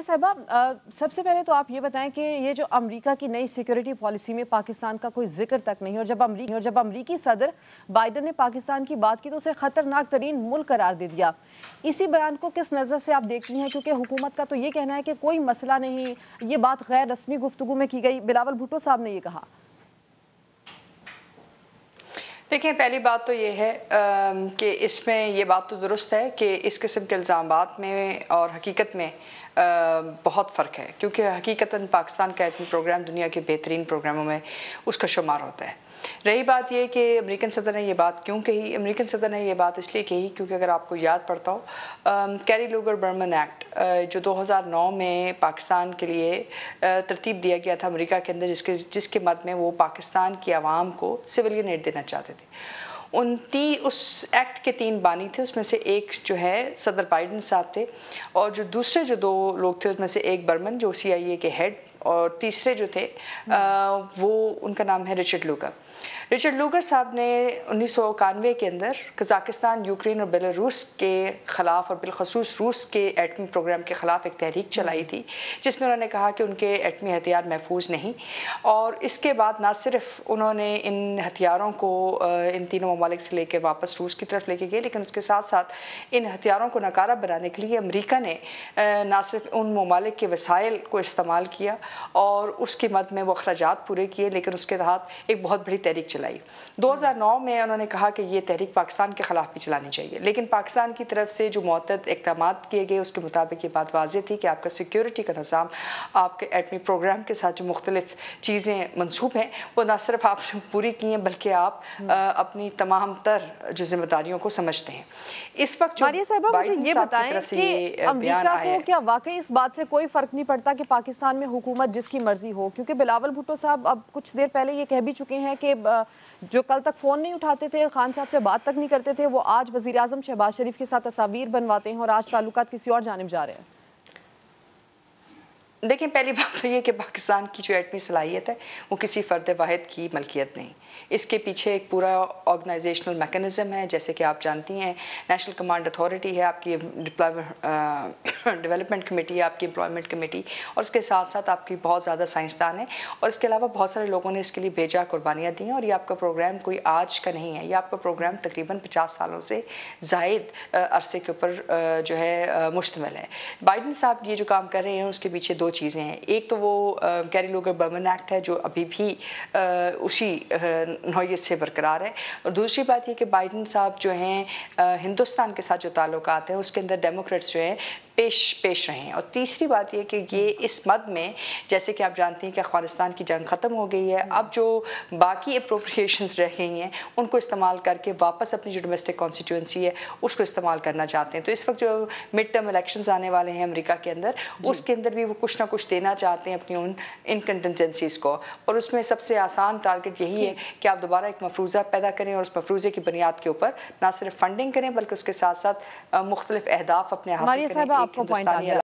मारिया साहिबा, सबसे पहले तो आप ये बताएं कि ये जो अमेरिका की नई सिक्योरिटी पॉलिसी में पाकिस्तान का कोई जिक्र तक नहीं, और जब अमेरिकी सदर बाइडन ने पाकिस्तान की बात की तो उसे खतरनाक तरीन मुल्क करार दे दिया। इसी बयान को किस नज़र से आप देखती हैं, क्योंकि हुकूमत का तो ये कहना है कि कोई मसला नहीं, ये बात गैर रस्मी गुफ्तगू में की गई। बिलावल भुट्टो साहब ने ये कहा। देखिए, पहली बात तो ये है कि इसमें ये बात तो दुरुस्त है कि इस किस्म के इल्ज़ामात में और हकीकत में बहुत फ़र्क है, क्योंकि हकीकतन पाकिस्तान का एटमी प्रोग्राम दुनिया के बेहतरीन प्रोग्रामों में उसका शुमार होता है। रही बात ये कि अमेरिकन सदर ने ये बात क्यों कही, अमेरिकन सदर ने ये बात इसलिए कही क्योंकि अगर आपको याद पड़ता हो, कैरी लूगर बर्मन एक्ट जो 2009 में पाकिस्तान के लिए तरतीब दिया गया था अमेरिका के अंदर, जिसके मद में वो पाकिस्तान की आवाम को सिविलियन एड देना चाहते थे। उस एक्ट के 3 बानी थे, उसमें से एक जो है सदर बाइडन साहब थे, और जो दूसरे जो 2 लोग थे उसमें से एक बर्मन जो CIA के हेड, और तीसरे जो थे वो उनका नाम है रिचर्ड लूगर साहब ने 1991 के अंदर कजाकिस्तान, यूक्रेन और बेलारूस के ख़िलाफ़ और बिलखसूस रूस के एटमी प्रोग्राम के ख़िलाफ़ एक तहरीक चलाई थी, जिसमें उन्होंने कहा कि उनके एटमी हथियार महफूज नहीं। और इसके बाद ना सिर्फ उन्होंने इन हथियारों को इन तीनों ममालिक से लेकर वापस रूस की तरफ लेके गए, लेकिन उसके साथ साथ इन हथियारों को नाकारा बनाने के लिए अमेरिका ने ना सिर्फ उन ममालिक के वसाइल को इस्तेमाल किया और उसकी मद में वो अखराजात पूरे किए, लेकिन उसके तहत एक बहुत बड़ी तहरीक चलाई। 2009 में उन्होंने कहा कि ये तहरीक पाकिस्तान के खिलाफ भी चलानी चाहिए, लेकिन पाकिस्तान की तरफ से जो मुअत्तद इक़दामात किए गए उसके मुताबिक ये बात वाज़ेह थी कि आपका सिक्योरिटी का निज़ाम, आपके एटमी प्रोग्राम के साथ जो मुख्तलिफ चीज़ें मंसूब हैं वो न सिर्फ आपने पूरी की हैं, बल्कि आप अपनी तमाम तर जो जिम्मेदारियों को समझते हैं। इस वक्त मारिया साहिबा, मुझे ये बताएं कि अमेरिका को क्या वाकई इस बात से कोई फ़र्क नहीं पड़ता कि पाकिस्तान में हुकूमत जिसकी मर्जी हो? क्योंकि बिलावल भुट्टो साहब अब कुछ देर पहले ये कह भी चुके हैं कि जो कल तक फ़ोन नहीं उठाते थे, खान साहब से बात तक नहीं करते थे, वो आज वज़ीर आज़म शहबाज शरीफ के साथ तस्वीर बनवाते हैं और आज ताल्लुकात किसी और जानिब जा रहे हैं। देखिए, पहली बात तो ये कि पाकिस्तान की जो एटमी सलाहियत है वो किसी फ़र्द वाहिद की मलकियत नहीं, इसके पीछे एक पूरा ऑर्गेनाइजेशनल मैकेनिज़्म है। जैसे कि आप जानती हैं, नेशनल कमांड अथॉरिटी है, आपकी डेवलपमेंट कमेटी है, आपकी एम्प्लॉयमेंट कमेटी, और उसके साथ साथ आपकी बहुत ज़्यादा साइंसदान है, और इसके अलावा बहुत सारे लोगों ने इसके लिए बेजा कुर्बानियाँ दी हैं। और ये आपका प्रोग्राम कोई आज का नहीं है, ये आपका प्रोग्राम तकरीबन 50 सालों से ज़ायद अरसे के ऊपर जो है मुश्तमिल है। बाइडन साहब ये जो काम कर रहे हैं उसके पीछे 2 चीज़ें हैं। एक तो वो कैरी लूगर बर्मन एक्ट है जो अभी भी उसी नौयत से बरकरार है, और दूसरी बात ये कि बाइडन साहब जो हैं हिंदुस्तान के साथ जो ताल्लुकात हैं उसके अंदर डेमोक्रेट्स जो हैं पेश रहे हैं। और तीसरी बात ये कि ये इस मद में, जैसे कि आप जानती हैं कि अफगानिस्तान की जंग ख़त्म हो गई है, अब जो बाकी अप्रोप्रिएशंस रह गई हैं उनको इस्तेमाल करके वापस अपनी जो डोमेस्टिक कॉन्स्टिट्यूंसी है उसको इस्तेमाल करना चाहते हैं। तो इस वक्त जो मिड टर्म इलेक्शंस आने वाले हैं अमेरिका के अंदर, उसके अंदर भी वो कुछ ना कुछ देना चाहते हैं अपनी उन इनकंटिजेंसीज को, और उसमें सबसे आसान टारगेट यही है कि आप दोबारा एक मफरूज़ा पैदा करें और उस मफरूज़े की बुनियाद के ऊपर ना सिर्फ फंडिंग करें बल्कि उसके साथ साथ मुख्तलिफ अहदाफ अपने हासिल करें। आपको पॉइंट आ गया।